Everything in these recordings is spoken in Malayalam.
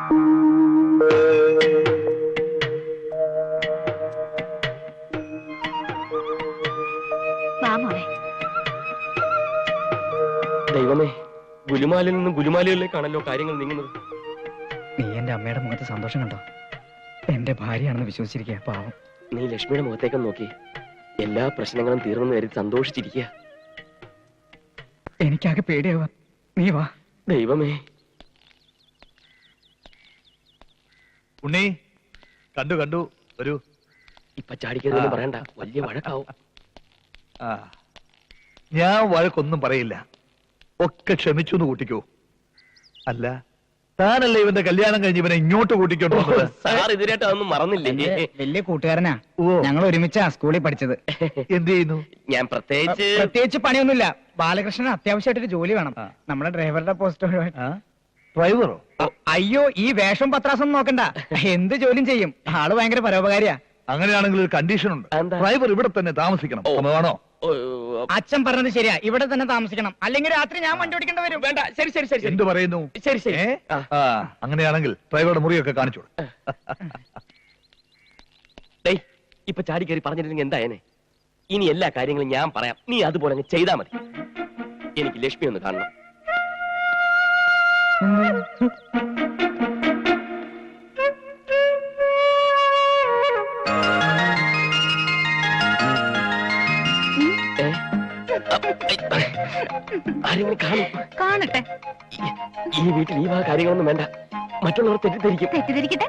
ദൈവമേ, ഗുലുമാലിൽ നിന്നും ഗുലുമാലികളിലേക്കാണല്ലോ കാര്യങ്ങൾ നീങ്ങുന്നത്. നീ എന്റെ അമ്മയുടെ മുഖത്ത് സന്തോഷം കണ്ടോ? എന്റെ ഭാര്യയാണെന്ന് വിശ്വസിച്ചിരിക്കുക. പാവം. നീ ലക്ഷ്മിയുടെ മുഖത്തേക്ക് നോക്കി. എല്ലാ പ്രശ്നങ്ങളും തീർന്നെന്ന് കരുതി സന്തോഷിച്ചിരിക്കുക. എനിക്കാകെ പേടിയാവാ. നീ വാ. ദൈവമേ. ഉണ്ണി, കണ്ടു കണ്ടു. ഒരു ഇപ്പൊ ചാടിക്കതൊന്നും പറയണ്ട, വലിയ വഴക്കാവും. ഞാൻ വഴക്കൊന്നും പറയില്ല. ഒക്കെ ക്ഷമിച്ചു എന്ന് കൂട്ടിക്കോ. അല്ല, താനല്ലേ ഇവന്റെ കല്യാണം കഴിഞ്ഞ് ഇവനെ ഇങ്ങോട്ട് കൂട്ടിക്കോട്ടോ? സാർ ഇതിനായിട്ട് അതൊന്നും മറന്നില്ലേ? വലിയ കൂട്ടുകാരനാ. ഞങ്ങൾ ഒരുമിച്ചാ സ്കൂളിൽ പഠിച്ചത്. എന്ത് ചെയ്യുന്നു? ഞാൻ പ്രത്യേകിച്ച് പണിയൊന്നുമില്ല. ബാലകൃഷ്ണൻ അത്യാവശ്യമായിട്ടൊരു ജോലി വേണം. നമ്മുടെ ഡ്രൈവറുടെ പോസ്റ്റ്. ഡ്രൈവറോ? അയ്യോ, ഈ വേഷം പത്രാസം നോക്കണ്ട. എന്ത് ജോലിയും ചെയ്യും. ആള് ഭയങ്കര പരോപകാരിയാ. അങ്ങനെയാണെങ്കിൽ ഒരു കണ്ടീഷൻ ഉണ്ട്. ഡ്രൈവർ ഇവിടെ തന്നെ താമസിക്കണം. വേണോ? അച്ഛൻ പറഞ്ഞത് ശരിയാ, ഇവിടെ തന്നെ താമസിക്കണം. അല്ലെങ്കിൽ രാത്രി ഞാൻ വണ്ടി ഓടിക്കേണ്ടി വരും. വേണ്ട. ശരി ശരി ശരി. എന്ത് പറയുന്നു? ശരി ശരി. അങ്ങനെയാണെങ്കിൽ ഡ്രൈവറുടെ മുറിയൊക്കെ കാണിച്ചു. ഇപ്പൊ ചാടി കയറി പറഞ്ഞിരുന്നെങ്കിൽ എന്തായനെ? ഇനി എല്ലാ കാര്യങ്ങളും ഞാൻ പറയാം, നീ അതുപോലെ അങ്ങ് ചെയ്താ മതി. എനിക്ക് ലക്ഷ്മി ഒന്ന് കാണണം. ആരെങ്കിലും കാണട്ടെ. ഈ വീട്ടിൽ ഈ വക കാര്യങ്ങളൊന്നും വേണ്ട. മറ്റുള്ളവർ തെറ്റിദ്ധരിക്കട്ടെ.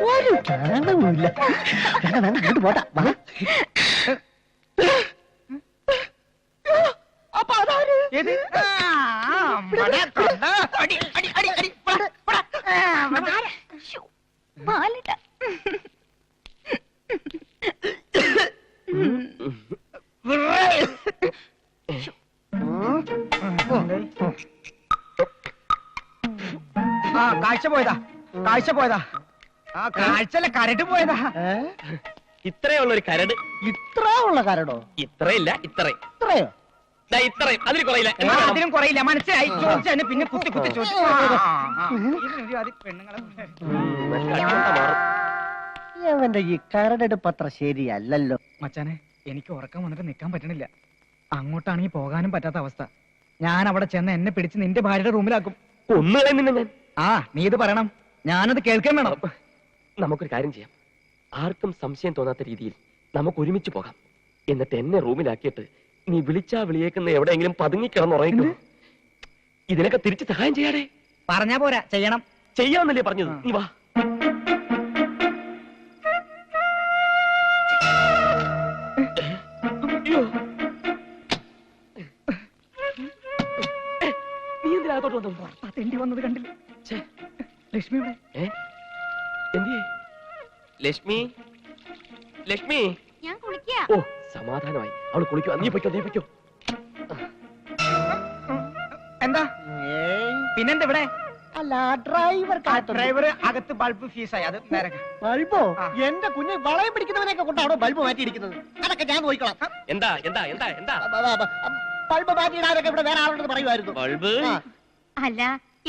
ഒരു കാണുമില്ല. പോട്ടാ. കാഴ്ച പോയതാ. കാഴ്ചല്ല, കരട് പോയതാ. ഇത്രയുള്ളൊരു കരട്. ഇത്ര ഉള്ള കരടോ? ഇത്രയില്ല, ഇത്രയും. ഇത്രയോ? ഇത്രയും. അതിൽ കുറയില്ല. അതിനും കുറയില്ല. മനസ്സിലായി. ചോദിച്ചു പിന്നെ കുത്തി കുത്തി ചോദിച്ചു. അവന്റെ ഈ കരടെടുപ്പ് അത്ര ശരിയല്ലല്ലോ. മച്ചാനെ, എനിക്ക് ഉറക്കം വന്നിട്ട് നിൽക്കാൻ പറ്റണില്ല. അങ്ങോട്ടാണെങ്കിൽ പോകാനും പറ്റാത്ത അവസ്ഥ. ഞാൻ അവിടെ ചെന്ന് എന്നെ പിടിച്ച് നിന്റെ ഭാര്യയുടെ റൂമിലാക്കും. ഒന്നുകളെ ഞാൻ. നീ ഇത് പറയണം, ഞാനത് കേൾക്കാൻ വേണം. നമുക്കൊരു കാര്യം ചെയ്യാം. ആർക്കും സംശയം തോന്നാത്ത രീതിയിൽ നമുക്ക് ഒരുമിച്ച് പോകാം. എന്നിട്ട് എന്നെ റൂമിലാക്കിയിട്ട് നീ വിളിച്ചാ വിളിയേക്കുന്ന എവിടെയെങ്കിലും പതുങ്ങിക്കിടന്നുറങ്ങിക്കോ. ഇതിനൊക്കെ തിരിച്ച് സഹായം ചെയ്യാടേ. പറഞ്ഞാ പോരാ, ചെയ്യണം. ചെയ്യാന്നല്ലേ പറഞ്ഞത്? നീ വാ. നീ എന്തിനകത്തോട്ട് വന്നു? തെണ്ടി വന്നത് കണ്ടില്ല. ലക്ഷ്മി ഇവിടെ. എന്തിയേ? ലക്ഷ്മി, ലക്ഷ്മി. ഞാൻ കുളിക്കാ. ഓ, സമാധാനമായി. അവള് കുളിക്കോ. നീ പൊയ്ക്കോ, നീ പൊയ്ക്കോ. എന്താ പിന്നെന്താ ഇവിടെ? അല്ല, ഡ്രൈവർ അകത്ത് ബൾബ് ഫീസായി. അത് ബൾബോ? എന്റെ കുഞ്ഞ് വളയം പിടിക്കുന്നവനെയൊക്കെ കൊണ്ടാണോ ബൾബ് മാറ്റിയിരിക്കുന്നത്? അതൊക്കെ ഞാൻ നോക്കിക്കോളാം. എന്താ എന്താ എന്താ എന്താ? ബൾബ് മാറ്റിയിടാനൊക്കെ ഇവിടെ വേറെ ആളുണ്ടെന്ന് പറയുമായിരുന്നു. ബൾബ്? അല്ല,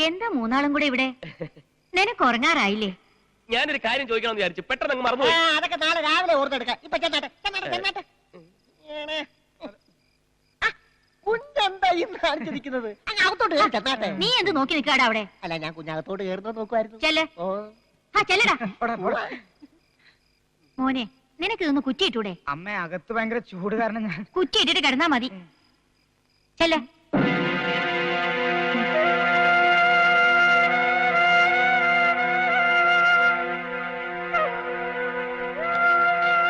എന്താ മൂന്നാളും കൂടെ ഇവിടെ? നിനക്ക് ഉറങ്ങാറായില്ലേ? ഞാനൊരു കാര്യം ചോദിക്കണമെന്ന് വിചാരിച്ചു, പെട്ടെന്ന് അങ്ങ് മറന്നു. അതൊക്കെ നാളെ രാവിലെ ഓർത്തെടുക്കാം. ഇപ്പൊ ചെന്നാട്ടെ. കുഞ്ഞെന്താ ഇന്ന് കാണിച്ചിരിക്കുന്നത്? അകത്തോട്ട് കയറി ചെന്നാട്ടെ. നീ എന്ത് നോക്കി നിൽക്കാടാ അവിടെ? അല്ല, ഞാൻ കുഞ്ഞകത്തോട്ട് കയറുന്നത് നോക്കുമായിരുന്നു. ചെല്ലടാ. മോനെ, നിനക്ക് ഇതൊന്ന് കുറ്റിയിട്ടൂടെ? അമ്മ, അകത്ത് ഭയങ്കര ചൂട് കാരണം ഞാൻ കുറ്റിയിട്ടിട്ട് കിടന്നാ മതി. ചെല്ലേ.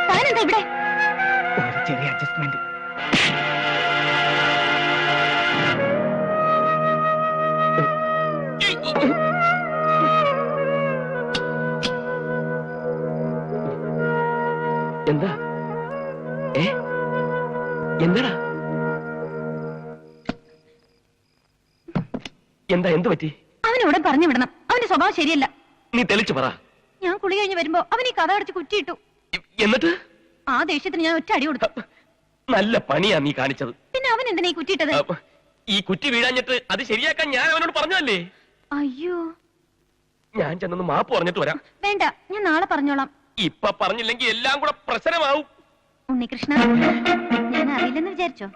താനെന്താ ഇവിടെ? ഒരു ചെറിയ അഡ്ജസ്റ്റ്മെന്റ്. എന്താ? എന്താടാ? എന്താ? എന്ത് പറ്റി? അവൻ അവനോട് പറഞ്ഞു വിടണം. അവന്റെ സ്വഭാവം ശരിയല്ല. നീ തെളിച്ചു പറ. ഞാൻ കുളി കഴിഞ്ഞ് വരുമ്പോ അവൻ ഈ കഥ അടച്ച് കുറ്റിയിട്ടു. എന്നിട്ട് ആ ദേഷ്യത്തിന് ഞാൻ ഒറ്റ അടി കൊടുത്തു. നല്ല പണിയാ നീ കാണിച്ചത്. പിന്നെ അവൻ എന്തിനാ ഈ കുറ്റിയിട്ടത്? ഈ കുറ്റി വീഴാഞ്ഞിട്ട് അത് ശരിയാക്കാൻ ഞാൻ അവനോട് പറഞ്ഞതല്ലേ. അയ്യോ, ഞാൻ ചെന്നൊന്ന് മാപ്പ് പറഞ്ഞിട്ട് വരാം. വേണ്ട, ഞാൻ നാളെ പറഞ്ഞോളാം. ഇപ്പൊ പറഞ്ഞില്ലെങ്കിൽ എല്ലാം കൂടെ പ്രശ്നമാവും. ഉണ്ണികൃഷ്ണ, ഞാൻ അറിയില്ലെന്ന് വിചാരിച്ചോ?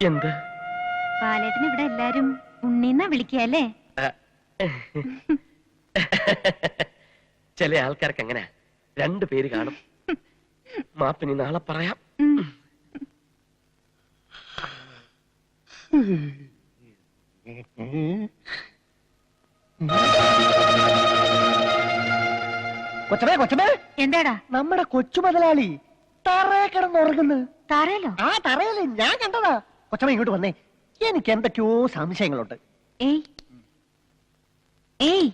എന്ത്? പാലേട്ടന് ഇവിടെ എല്ലാരും ഉണ്ണിന്നാ വിളിക്കല്ലേ? ചില ആൾക്കാർക്ക് അങ്ങനെ 2 പേര് കാണും. മാപ്പിനി നാളെ പറയാം. കൊച്ചമേ കൊച്ചമേ, എന്താടാ? നമ്മുടെ കൊച്ചു മുതലാളി തറയെ കിടന്നുറങ്ങുന്നു. താറയല്ലോ? ആ തറയല്ലേ, ഞാൻ കണ്ടതാ. കൊച്ചമ ഇങ്ങോട്ട് വന്നേ, എനിക്ക് എന്തൊക്കെയോ സംശയങ്ങളുണ്ട്. ഏയ് ഏയ്,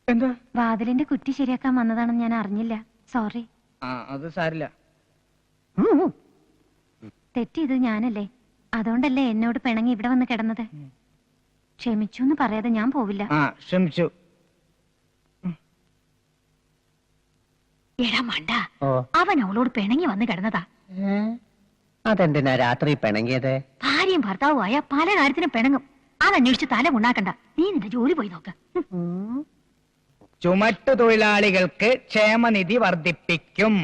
എന്താ? വാതിലിന്റെ കുറ്റി ശരിയാക്കാൻ വന്നതാണെന്ന് ഞാൻ അറിഞ്ഞില്ല. സോറി. അത് സാരില്ല. തെറ്റിയത് ഞാനല്ലേ, അതുകൊണ്ടല്ലേ എന്നോട് പിണങ്ങി ഇവിടെ വന്ന് കിടന്നത്. ക്ഷമിച്ചു എന്ന് പറയാതെ ഞാൻ പോവില്ല. ക്ഷമിച്ചു. എടാ മണ്ട, അവൻ അവളോട് പിണങ്ങി വന്ന് കിടന്നതാ. അതെന്തിനാ രാത്രി പിണങ്ങിയത്? ഭാര്യയും ഭർത്താവുമായ പല കാര്യത്തിനും പിണങ്ങും. അതന്വേഷിച്ച് തല ഉണ്ടാക്കണ്ട. നീ നിന്റെ ജോലി പോയി നോക്ക്. ചുമട്ടു തൊഴിലാളികൾക്ക് ക്ഷേമനിധി വർദ്ധിപ്പിക്കും.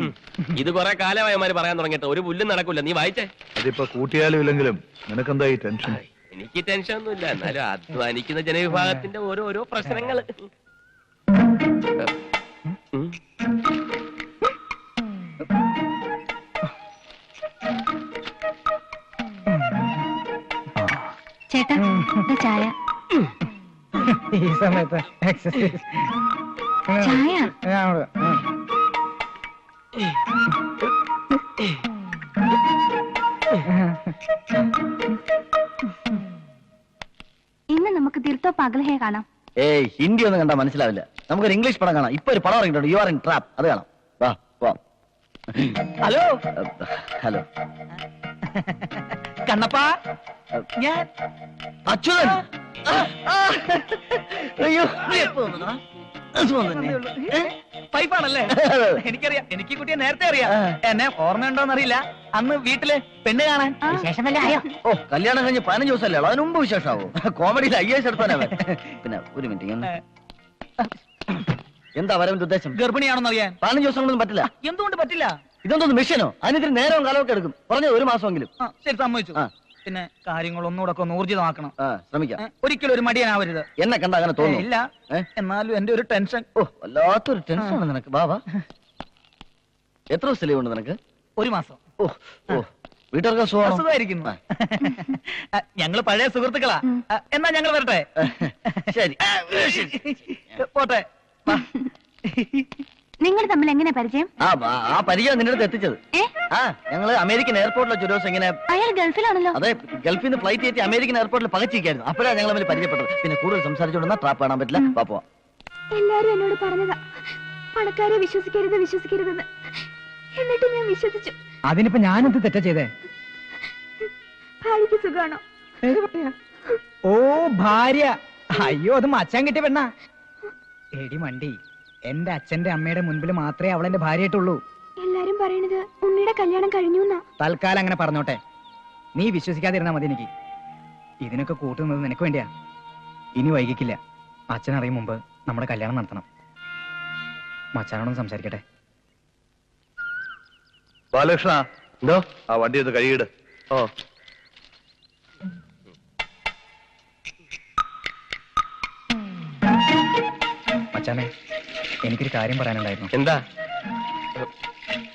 ഇത് കുറെ കാലമായമാര് പറയാൻ തുടങ്ങിയിട്ട് ഒരു പുല്ലും നടക്കൂല. നീ വായിച്ചേ. അതിപ്പോ കൂട്ടിയാലും ഇല്ലെങ്കിലും നിനക്കെന്താ ഈ ടെൻഷൻ? എനിക്ക് ടെൻഷൻ ഒന്നുമില്ല, എന്നാലും അധ്വാനിക്കുന്ന ജനവിഭാഗത്തിന്റെ ഓരോ പ്രശ്നങ്ങള്. ചേട്ടാ, ഇത് ചായ. ഈ സമയത്ത് എക്സസൈസ് ചായ. ഇന്ന് നമുക്ക് ദിൽത്തോ പഗൽഹേ കാണാം. ഏയ്, ഹിന്ദി ഒന്നും കണ്ടാ മനസ്സിലാവില്ല. നമുക്കൊരു ഇംഗ്ലീഷ് പടം കാണാം. ഇപ്പൊ ഒരു പടം ഇറങ്ങിയിട്ടുണ്ട്, യു ആർ ഇൻ ട്രാപ്പ്. അത് കാണാം. വാ വാ. ഹലോ ഹലോ കണ്ണപ്പാ, ഞാൻ അച്യുതൻ. അയ്യോ, പൈപ്പാണല്ലേ? എനിക്കറിയാം, എനിക്ക് ഈ കുട്ടിയെ നേരത്തെ അറിയാം. എന്നെ ഓർമ്മയുണ്ടോന്നറിയില്ല. അന്ന് വീട്ടില് പെണ്ണ് കാണാൻ വിശേഷമല്ലേ ആയോ? ഓ, കല്യാണം കഴിഞ്ഞ് 15 ദിവസമല്ലേ ഉള്ളൂ, അതിന് മുമ്പ് വിശേഷമാവോ? കോമഡിയിൽ IAS എടുത്താനവൻ. പിന്നെ ഒരു മിനിറ്റ്, എന്താ വരവിന്റെ ഉദ്ദേശം? ഗർഭിണിയാണെന്ന് അറിയാൻ. 15 ദിവസം കൊണ്ടൊന്നും പറ്റില്ല. എന്തുകൊണ്ട് പറ്റില്ല? ഇതൊന്നും മിഷനോ? അതിനിത്തിരി നേരവും കാലമൊക്കെ എടുക്കും. പറഞ്ഞത് 1 മാസമെങ്കിലും. ശരി, സമ്മതിച്ചു. പിന്നെ കാര്യങ്ങൾ ഒന്നുകൂടെ ഒന്ന് ഊർജിതമാക്കണം. ശ്രമിക്കാം. ഒരിക്കലും ഒരു മടിയനാവരുത്. എന്നെ കണ്ട അങ്ങനെ തോന്നുന്നു? ഇല്ല, എന്നാലും എന്റെ ഒരു ടെൻഷൻ. ഓ, വല്ലാത്തൊരു ടെൻഷനാണ് നിനക്ക്. ബാബാ, എത്ര ദിവസം ലീവ് ഉണ്ട് നിനക്ക്? 1 മാസം. ഓ ഓ, വീട്ടുകാർക്ക് സുഖമാണോ? സുഖമായിരിക്കുന്നു. ഞങ്ങള് പഴയ സുഹൃത്തുക്കളാ. എന്നാ ഞങ്ങൾ വരട്ടെ. ശരി, പോട്ടെ. നിങ്ങൾ തമ്മിൽ എങ്ങനെ പരിചയം? ആ പരിചയം നിന്റെ അടുത്ത് എത്തിച്ചത്. ഞങ്ങള് അമേരിക്കൻ എയർപോർട്ടിലെ ഒരു ദിവസം ഇങ്ങനെ. അയാൾ ഗൾഫിലാണല്ലോ. അതെ, ഗൾഫിൽ നിന്ന് ഫ്ലൈറ്റ് കയറ്റി അമേരിക്കൻ എയർപോർട്ടിൽ പകച്ചിരിക്കായിരുന്നു. അപ്പോഴാണ് ഞങ്ങൾ തമ്മിൽ പരിചയപ്പെട്ടത്. പിന്നെ കൂടുതൽ സംസാരിച്ചുകൊണ്ടെന്നാ ട്രാപ്പ് കാണാൻ പറ്റില്ല. പാപ്പോ എല്ലാരും എന്നോട് പറഞ്ഞതാ, പണക്കാരെ വിശ്വസിക്കരുതെന്ന്. എന്നിട്ട് ഞാൻ വിശ്വസിച്ചു. അതിനിപ്പോ ഞാനെന്ത് തെറ്റാ ചെയ്തേ? ഭാര്യക്ക് സുഖാണോ? ഓ, ഭാര്യ. അയ്യോ, അത് മച്ചാൻ കിട്ടിയ പെണ്ണാ. എടി മണ്ടി, എന്റെ അച്ഛന്റെ അമ്മയുടെ മുൻപിൽ മാത്രമേ അവൾ എന്റെ ഭാര്യയായിട്ടുള്ളൂ. എല്ലാരും പറയണത് ഉണ്ണിയുടെ കല്യാണം കഴിഞ്ഞു. തൽക്കാലം അങ്ങനെ പറഞ്ഞോട്ടെ. നീ വിശ്വസിക്കാതിരുന്നാ മതി. എനിക്ക് ഇതിനൊക്കെ കൂട്ടുന്നത് നിനക്ക് വേണ്ടിയാ. ഇനി വൈകിക്കില്ല. അച്ഛൻ അറിയും മുമ്പ് നമ്മുടെ കല്യാണം നടത്തണം. മച്ചാനോടൊന്ന് സംസാരിക്കട്ടെ. ബാലകൃഷ്ണ, എന്തോ? ആ വണ്ടി ഒന്ന് കഴുകിയിട്. ഓ, മച്ചാനെ, എനിക്കൊരു കാര്യം പറയാനുണ്ടായിരുന്നു. എന്താ?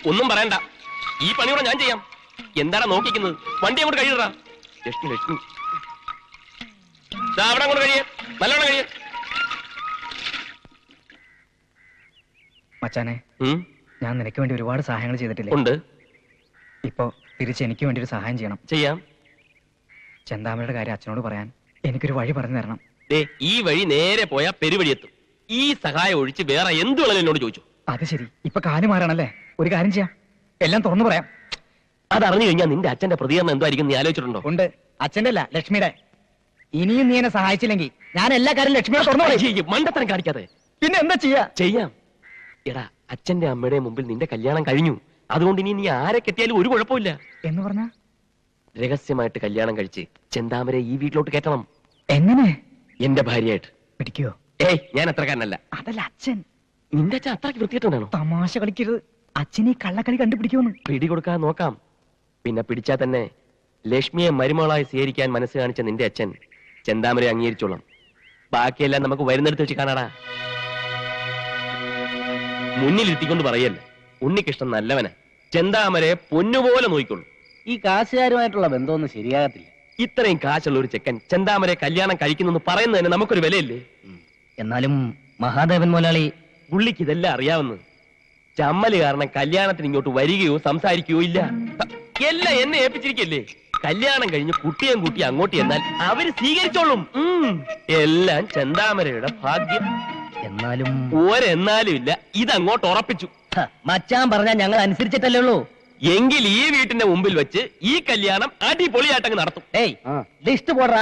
ഒന്നും പറയണ്ട, ഈ പണിയോടെ ഞാൻ ചെയ്യാം. എന്താടാ നോക്കിക്കുന്നത്? വണ്ടി അങ്ങോട്ട് കഴിയടാ. ലക്ഷ്മി, അവിടെ അങ്ങോട്ട് കഴിയേ, നല്ലോണം കഴിയേ. മച്ചാനെ, ഞാൻ നിനക്ക് വേണ്ടി ഒരുപാട് സഹായങ്ങൾ ചെയ്തിട്ടില്ലേ? ഉണ്ട്. ഇപ്പൊ തിരിച്ച് എനിക്ക് വേണ്ടി ഒരു സഹായം ചെയ്യണം. ചെയ്യാം. ചെന്താമരയുടെ കാര്യം അച്ഛനോട് പറയാൻ എനിക്കൊരു വഴി പറഞ്ഞു തരണം. ഈ വഴി നേരെ പോയാ പെരുവഴിയെത്തും. ഈ സഹായം ഒഴിച്ച് വേറെ എന്ത് വേണമെങ്കിലും എന്നോട് ചോദിച്ചു. അത് ശരി, ഇപ്പൊ കാര്യം മാറാണല്ലേ? ഒരു കാര്യം ചെയ്യാം, എല്ലാം തുറന്നു പറയാം. അതറിഞ്ഞു കഴിഞ്ഞാൽ നിന്റെ അച്ഛന്റെ പ്രതികരണം എന്തായിരിക്കും നീ ആലോചിച്ചിട്ടുണ്ടോ? ഉണ്ട്. അച്ഛന്റെ അല്ല ലക്ഷ്മിയുടെ. ഇനിയും നീ എന്നെ സഹായിച്ചില്ലെങ്കിൽ ഞാൻ എല്ലാ കാര്യം ലക്ഷ്മിയോട് തുറന്നു പറയും. മണ്ടത്തരം കാണിക്കാതെ. പിന്നെ എന്താ ചെയ്യാ? ചെയ്യാം. എടാ, അച്ഛന്റെ അമ്മയുടെ മുമ്പിൽ നിന്റെ കല്യാണം കഴിഞ്ഞു. അതുകൊണ്ട് ഇനി നീ ആരെ കെട്ടിയാലും ഒരു കുഴപ്പമില്ല. എന്ന് പറഞ്ഞ രഹസ്യമായിട്ട് കല്യാണം കഴിച്ച് ചെന്താമരെ ഈ വീട്ടിലോട്ട് കയറ്റണം. എങ്ങനെ? എന്റെ ഭാര്യയായിട്ട്. പിടിക്കോ? ഏയ്, ഞാൻ അത്രക്കാരനല്ല. അതല്ല അച്ഛൻ. നിന്റെ അച്ഛൻ അത്രയ്ക്ക് വൃത്തിയിട്ടാണോ? തമാശ കളിക്കരുത്. അച്ഛനെ കള്ളക്കളി കണ്ടുപിടിക്കുമെന്ന്. പിടി കൊടുക്കാൻ നോക്കാം. പിന്നെ പിടിച്ചാൽ തന്നെ ലക്ഷ്മിയെ മരുമകളായി സ്വീകരിക്കാൻ മനസ്സ് കാണിച്ച നിന്റെ അച്ഛൻ ചെന്താമരെ അംഗീകരിച്ചോളാം. ബാക്കിയെല്ലാം നമുക്ക് വരുന്നിടത്ത് വെച്ച് കാണാടാ. മുന്നിലിരുത്തിക്കൊണ്ട് പറയല്ല, ഉണ്ണികൃഷ്ണൻ നല്ലവനാ. ചെന്താമരെ പൊന്നുപോലെ നോക്കിക്കൊള്ളു. ഈ കാശുകാരുമായിട്ടുള്ള ബന്ധമൊന്നും ശരിയാകത്തില്ല. ഇത്രയും കാശുള്ള ഒരു ചെക്കൻ ചെന്താമരെ കല്യാണം കഴിക്കുന്നു പറയുന്നതിന് നമുക്കൊരു വിലയില്ലേ? എന്നാലും മഹാദേവൻ മുതലാളി പുള്ളിക്ക് ഇതെല്ലാം അറിയാവുന്നത്. ചമ്മല് കാരണം കല്യാണത്തിന് ഇങ്ങോട്ട് വരികയോ സംസാരിക്കുകയോ ഇല്ല. എല്ലാം എന്നെ ഏൽപ്പിച്ചിരിക്കല്ലേ. കല്യാണം കഴിഞ്ഞ് കുട്ടിയും കൂട്ടി അങ്ങോട്ട് എന്നാൽ അവര് സ്വീകരിച്ചോളും. എല്ലാം ചെന്താമരയുടെ ഭാഗ്യം. എന്നാലും ഒരെന്നാലും ഇല്ല. ഇതങ്ങോട്ട് ഉറപ്പിച്ചു. മച്ചാൻ പറഞ്ഞാൽ ഞങ്ങൾ അനുസരിച്ചിട്ടല്ലേ ഉള്ളൂ. എങ്കിൽ ഈ വീട്ടിന്റെ മുമ്പിൽ വെച്ച് ഈ കല്യാണം അടിപൊളിയായിട്ടങ്ങ് നടത്തും. ഏയ്, ലിസ്റ്റ് പോടാ.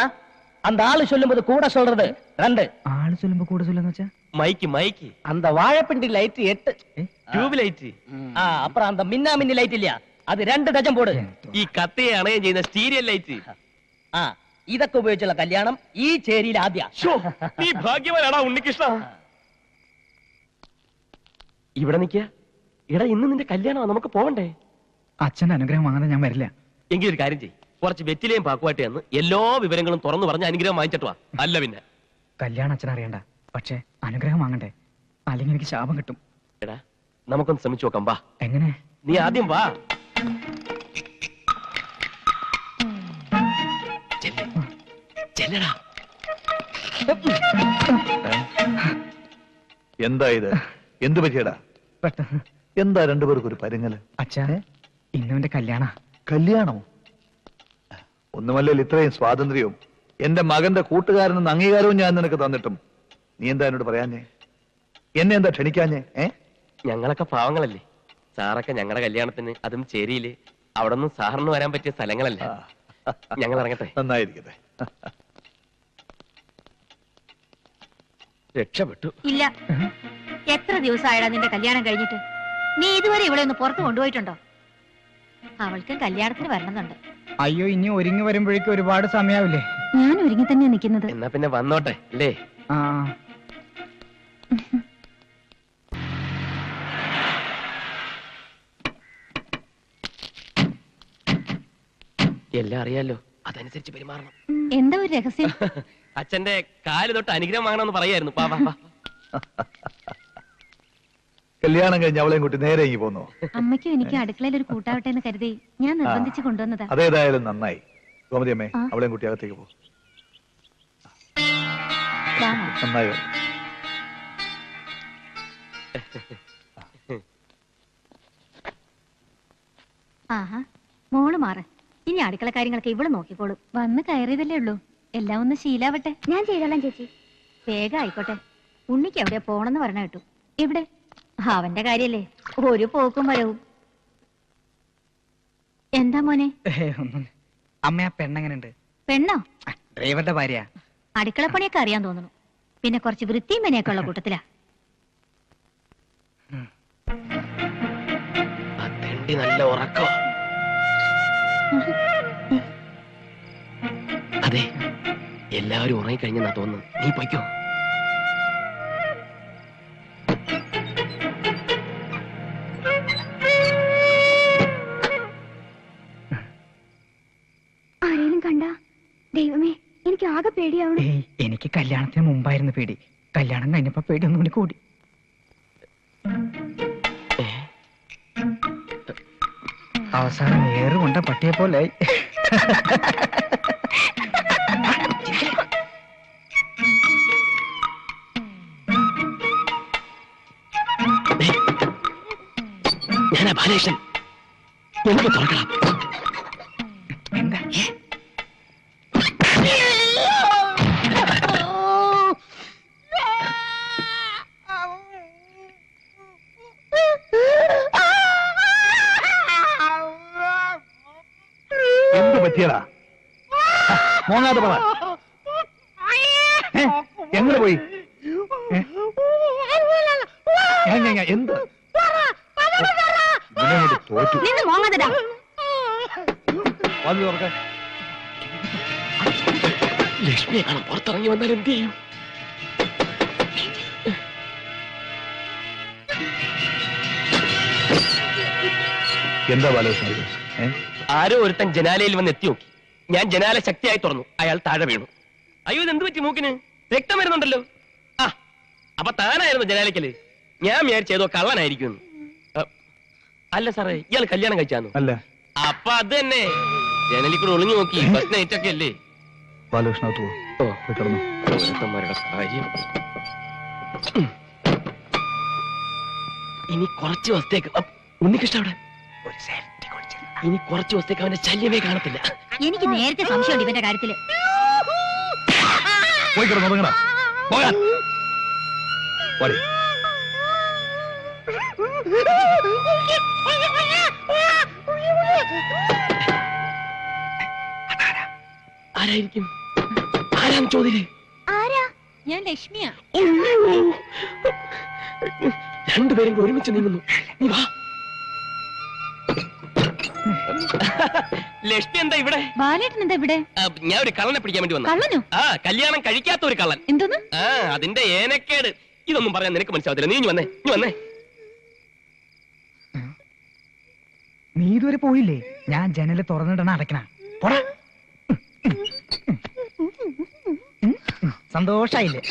அந்த ஆளு சொல்லும்போது கூட சொல்றது 2. ആള് ചൊല്ലുമ്പോ കൂടെ ചൊല്ലെന്ന് വെച്ചാ? മൈക്ക് அந்த வாழைப்பிண்டி லைட் 8. Tube light. அப்புறம் அந்த மின்னா மின்னி லைட் இல்லையா, அது 2 ഡജൻ போடு. ഈ കത്തയെ അണയം ചെയ്യുന്ന സ്റ്റീരിയൽ ലൈറ്റ്. ഇതൊക്കെ ഉപയോഗിച്ചുള്ള കല്യാണം ഈ ചേരിയിൽ ആദ്യ. നീ ഭാഗ്യവാനാടാ ഉണ്ണികൃഷ്ണ. ഇവിടെ നിൽക്കുക. എടാ, ഇന്ന് നിന്റെ കല്യാണമാ, നമുക്ക് പോകണ്ടേ? അച്ഛന്റെ അനുഗ്രഹം വാങ്ങാതെ ഞാൻ വരില്ല. എങ്കിൽ ഒരു കാര്യം ചെയ്യും, കുറച്ച് വെറ്റിലേയും പാക്കുമായിട്ട് എന്ന് എല്ലാ വിവരങ്ങളും തുറന്നു പറഞ്ഞ് അനുഗ്രഹം വാങ്ങിച്ചിട്ട് വാ. അല്ല പിന്നെ കല്യാണം അച്ഛൻ അറിയണ്ട, പക്ഷെ അനുഗ്രഹം വാങ്ങണ്ടേ, അല്ലെങ്കിൽ എനിക്ക് ശാപം കിട്ടും. എടാ, നമുക്കൊന്ന് ശ്രമിച്ചു നോക്കാം. വാ. എങ്ങനെ? നീ ആദ്യം വാ. ചെല്ലടാ. എന്താ ഇത്? എന്തു പറ്റിയടാ? പെട്ടെന്ന്. എന്താ രണ്ടുപേർക്കും ഒരു പരുങ്ങല്? അച്ഛാ, ഇന്നുവിന്റെ കല്യാണ. കല്യാണമോ? ഒന്നുമല്ലല്ലോ ഇത്രയും സ്വാതന്ത്ര്യവും എന്റെ മകന്റെ കൂട്ടുകാരനെന്ന് അംഗീകാരവും ഞാൻ നിനക്ക് തന്നിട്ടും നീ എന്താ എന്നോട് പറയാഞ്ഞേ? എന്നെ എന്താ ക്ഷണിക്കാഞ്ഞേ? ഞങ്ങളൊക്കെ പാവങ്ങളല്ലേ. സാറൊക്കെ ഞങ്ങളുടെ കല്യാണത്തിന്, അതും ചേരിയില്, അവിടെ ഒന്നും സാറിന് വരാൻ പറ്റിയ സ്ഥലങ്ങളല്ലേ. ഞങ്ങൾ ഇറങ്ങട്ടെ. നന്നായിരിക്കട്ടെ. രക്ഷപ്പെട്ടു. ഇല്ല, എത്ര ദിവസമായടാ നിന്റെ കല്യാണം കഴിഞ്ഞിട്ട്? നീ ഇതുവരെ ഇവിടെ ഒന്ന് പുറത്ത് കൊണ്ടുപോയിട്ടുണ്ടോ? അവൾക്ക് കല്യാണത്തിന് വരണമെന്നുണ്ട്. അയ്യോ, ഇനി ഒരുങ്ങി വരുമ്പോഴേക്കും ഒരുപാട് സമയാവില്ലേ? ഞാൻ ഒരുങ്ങി തന്നെയാ നിൽക്കുന്നത്. എന്നാ പിന്നെ വന്നോട്ടെ അല്ലേ? ആ, എല്ലാം അറിയാലോ, അതനുസരിച്ച് പെരുമാറണം. എന്താ ഒരു രഹസ്യം? അച്ഛന്റെ കാല് തൊട്ട് അനുഗ്രഹം വാങ്ങണമെന്ന് പറയായിരുന്നു. പാ വാ വാ. കല്യാണം കഴിഞ്ഞ് അവളെയും കൂട്ടി നേരെ ഇങ്ങി പോന്നു. അമ്മയ്ക്കും എനിക്ക് അടുക്കളയിൽ ഒരു കൂട്ടാവട്ടെ എന്ന് കരുതി ഞാൻ നിർബന്ധിച്ച് കൊണ്ടുവന്നതാ. അതേതായാലും നന്നായി. ഗോമതി അമ്മേ, അവളെയും കുട്ടി അകത്തേക്ക് പോ. നന്നായി. ആഹാ, മോള് മാറ്. ഇനി അടുക്കള കാര്യങ്ങളൊക്കെ ഇവിടെ നോക്കിക്കോളും. വന്ന് കയറിയതല്ലേ ഉള്ളൂ, എല്ലാം ഒന്ന് ശീലാവട്ടെ. ഞാൻ ചെയ്തോളാം ചേച്ചി. വേഗം ആയിക്കോട്ടെ. ഉണ്ണിക്ക് എവിടെയാ പോണെന്ന് പറഞ്ഞ കേട്ടു. എവിടെ? അവന്റെ കാര്യല്ലേ, ഒരു പോക്കും വരവും. എന്താ മോനെ? ഒന്നും. അമ്മ, ആ പെണ്ണെങ്ങനെയുണ്ട്? പെണ്ണോ? ഡ്രൈവറുടെ ഭാര്യ. അടുക്കളപ്പണിയൊക്കെ അറിയാൻ തോന്നുന്നു. പിന്നെ കുറച്ച് വൃത്തിയും മെനയൊക്കെ ഉള്ള കൂട്ടത്തിലാ. നല്ല ഉറക്കോ? അതെ, എല്ലാവരും ഉറങ്ങിക്കഴിഞ്ഞെന്നാ തോന്നുന്നു. നീ പൊയ്ക്കോ. ആരെയും കണ്ട? ദൈവമേ, എനിക്ക് ആകെ പേടിയാവണം. എനിക്ക് കല്യാണത്തിന് മുമ്പായിരുന്നു പേടി. കല്യാണം കഴിഞ്ഞപ്പോ പേടി ഒന്നും കൂടി കൂടി. അവസാനം ഏറുകൊണ്ട പട്ടിയെ പോലെ. ഞാനാ ബാലകൃഷ്ണൻ. നമുക്ക് തുറക്കണം. എന്താ? എന്ത് പറ്റിയടാ? മോങ്ങാതെ പറ. എങ്ങനെ പോയി? എന്ത് ഇവനെ തോറ്റു. നിന്ന് മോങ്ങാതെടാ. വാതിൽ തുറക്കാൻ. ലക്ഷ്മിയെ കാണാൻ പുറത്തിറങ്ങി വന്നാൽ എന്ത് ചെയ്യും? എന്താ ബാലകൃഷ്ണ ഇത്? ആരോ ഒരുത്തൻ ജനാലയിൽ വന്ന് എത്തി നോക്കി. ഞാൻ ജനാല ശക്തിയായി തുറന്നു. അയാൾ താഴെ വീണു. അയ്യോ ഇതെന്ത് പറ്റി? മൂക്കിന് രക്തം വരുന്നുണ്ടല്ലോ. ആ അപ്പൊ താനായിരുന്നു ജനാലയ്ക്കല്. ഞാൻ വിചാരിച്ചേതോ കള്ളനായിരിക്കും. അല്ല സാറേ, ഇയാൾ കല്യാണം കഴിച്ചാന്നു? അല്ല. അപ്പൊ അത് തന്നെ, ജനലിൽ കൂടെ ഒളിഞ്ഞു നോക്കി. ഫസ്റ്റ് നൈറ്റ് ഒക്കെ അല്ലേ? ബാലകൃഷ്ണ കിടന്നു. ഓരോരുത്തന്മാരുടെ കാര്യം. ഇനി കുറച്ച് ദിവസത്തേക്ക് ഉണ്ണികൃഷ്ണ അവിടെ ഇനി കുറച്ച് ദിവസത്തേക്ക് അവന്റെ ശല്യമേ കാണത്തില്ല. എനിക്ക് നേരത്തെ സംശയമുണ്ട് ഇവന്റെ കാര്യത്തില്. പോയി കിടന്നുറങ്ങടാ. പോകാൻ പോടി. ആരായിരിക്കും? ആരാന്ന് ചോദ്യല്ലേ? ആരാ? ഞാൻ ലക്ഷ്മിയാ. രണ്ടുപേരും കൂടി ഒരുമിച്ച് നീങ്ങുന്നു. നീ വാ. ലക്ഷ്മി എന്താ ഇവിടെ? ബാലേട്ടൻ എന്താ ഇവിടെ? ഞാൻ ഒരു കള്ളനെ പിടിക്കാൻ വേണ്ടി വന്നു. കള്ളനോ? ആ കല്യാണം കഴിക്കാത്ത ഒരു കള്ളൻ. എന്തോന്ന്? ആ അതിന്റെ ഏനക്കേട്. ഇതൊന്നും പറയാൻ നിനക്ക് മനസ്സിലാവത്തില്ല. നീ ഇഞ്ഞു വന്നേ, ഇഞ്ഞു വന്നേ. നീ ഇതുവരെ പോയില്ലേ? ഞാൻ ജനല് തുറന്നിടണ അടയ്ക്കണ. പോടാ. സന്തോഷായില്ലേ?